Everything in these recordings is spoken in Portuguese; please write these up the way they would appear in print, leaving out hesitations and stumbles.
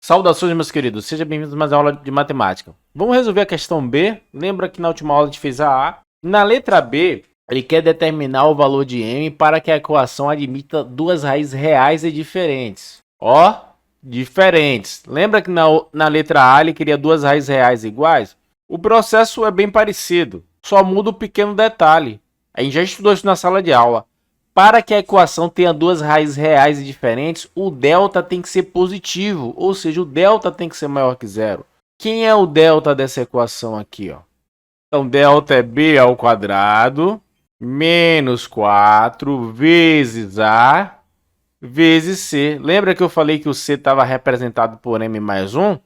Saudações, meus queridos. Seja bem-vindos a mais uma aula de matemática. Vamos resolver a questão B. Lembra que na última aula a gente fez a A. Na letra B, ele quer determinar o valor de m para que a equação admita duas raízes reais e diferentes. Ó, diferentes. Lembra que na letra A ele queria duas raízes reais iguais? O processo é bem parecido, só muda um pequeno detalhe. A gente já estudou isso na sala de aula. Para que a equação tenha duas raízes reais e diferentes, o delta tem que ser positivo, ou seja, o delta tem que ser maior que zero. Quem é o delta dessa equação aqui? Ó? Então, delta é b ao quadrado menos 4 vezes a vezes c. Lembra que eu falei que o c estava representado por m mais 1?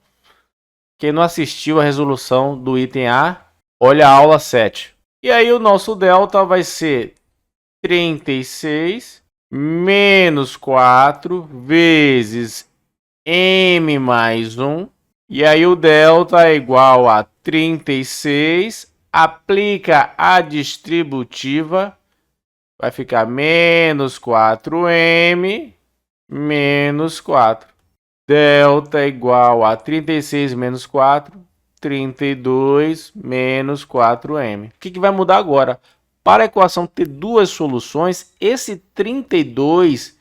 Quem não assistiu a resolução do item A, olha a aula 7. E aí o nosso delta vai ser 36 menos 4 vezes m mais 1. E aí o delta é igual a 36. Aplica a distributiva. Vai ficar menos 4m menos 4. Delta é igual a 36 menos 4. 32 menos 4m. O que vai mudar agora? Para a equação ter duas soluções, esse 32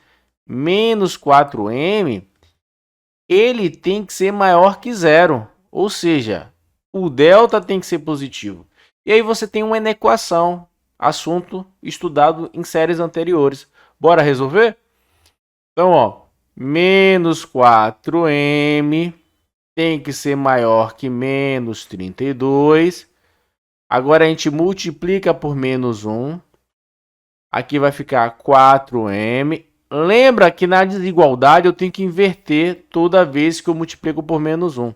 menos 4m, ele tem que ser maior que zero. Ou seja, o delta tem que ser positivo. E aí você tem uma inequação, assunto estudado em séries anteriores. Bora resolver? Então, ó, menos 4m tem que ser maior que menos 32. Agora a gente multiplica por menos 1. Aqui vai ficar 4m. Lembra que na desigualdade eu tenho que inverter toda vez que eu multiplico por menos 1.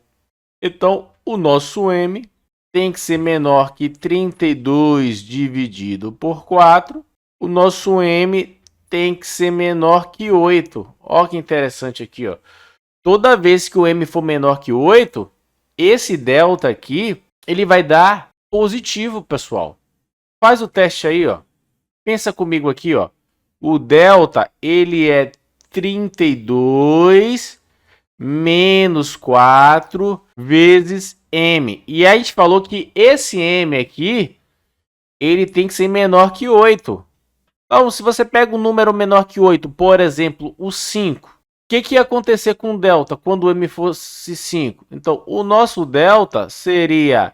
Então, o nosso m tem que ser menor que 32 dividido por 4. O nosso m tem que ser menor que 8. Olha que interessante aqui, ó. Toda vez que o m for menor que 8, esse delta aqui, ele vai dar positivo, pessoal. Faz o teste aí, ó. Pensa comigo aqui, ó. O delta, ele é 32 menos 4 vezes m. E a gente falou que esse m aqui, ele tem que ser menor que 8. Então, se você pega um número menor que 8, por exemplo, o 5, o que ia acontecer com o delta quando o m fosse 5? Então, o nosso delta seria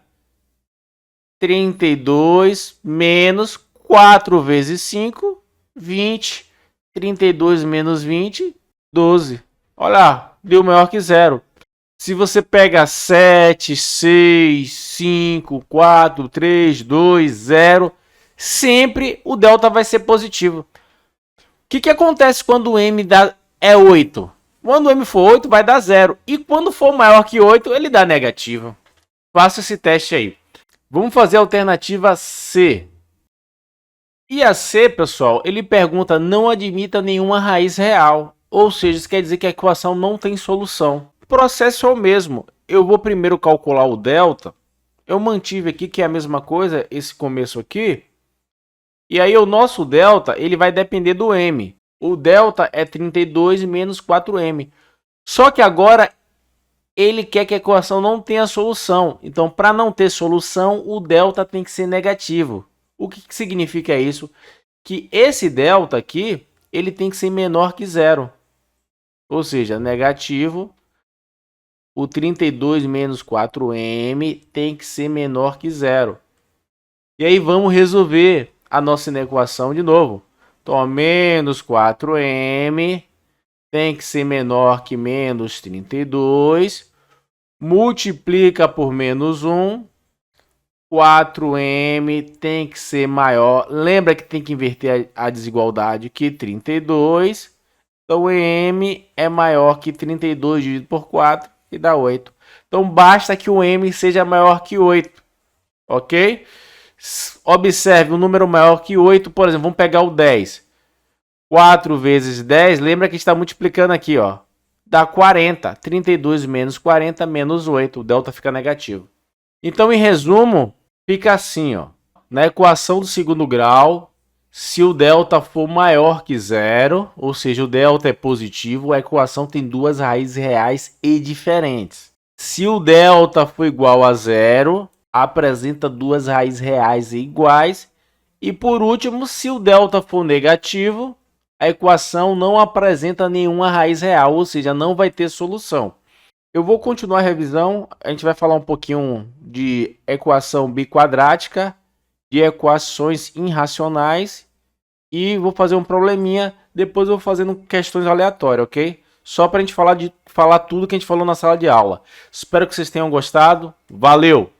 32 menos 4 vezes 5, 20. 32 menos 20, 12. Olha lá, deu maior que zero. Se você pega 7, 6, 5, 4, 3, 2, 0, sempre o delta vai ser positivo. O que acontece quando o m é 8? Quando o m for 8, vai dar 0. E quando for maior que 8, ele dá negativo. Faça esse teste aí. Vamos fazer a alternativa C. E a C, pessoal, ele pergunta não admita nenhuma raiz real. Ou seja, isso quer dizer que a equação não tem solução. O processo é o mesmo. Eu vou primeiro calcular o delta. Eu mantive aqui que é a mesma coisa, esse começo aqui. E aí o nosso delta, ele vai depender do m. O delta é 32 menos 4m. Só que agora ele quer que a equação não tenha solução. Então, para não ter solução, o delta tem que ser negativo. O que significa isso? Que esse delta aqui, ele tem que ser menor que zero. Ou seja, negativo. O 32 menos 4m tem que ser menor que zero. E aí vamos resolver a nossa inequação de novo. Então, menos 4m tem que ser menor que menos 32. Multiplica por menos 1. 4m tem que ser maior. Lembra que tem que inverter a desigualdade que 32. Então, m é maior que 32 dividido por 4, que dá 8. Então, basta que o m seja maior que 8. Ok? Observe um número maior que 8, por exemplo, vamos pegar o 10. 4 vezes 10, lembra que está multiplicando aqui, ó. Dá 40. 32 menos 40 menos 8. O delta fica negativo. Então, em resumo, fica assim, ó. Na equação do segundo grau, Se o delta for maior que zero, ou seja, o delta é positivo, a equação tem duas raízes reais e diferentes. Se o delta for igual a zero, apresenta duas raízes reais e iguais. E por último, se o delta for negativo, a equação não apresenta nenhuma raiz real, ou seja, não vai ter solução. Eu vou continuar a revisão, a gente vai falar um pouquinho de equação biquadrática, de equações irracionais e vou fazer um probleminha, depois eu vou fazendo questões aleatórias, ok? Só para a gente falar tudo que a gente falou na sala de aula. Espero que vocês tenham gostado. Valeu!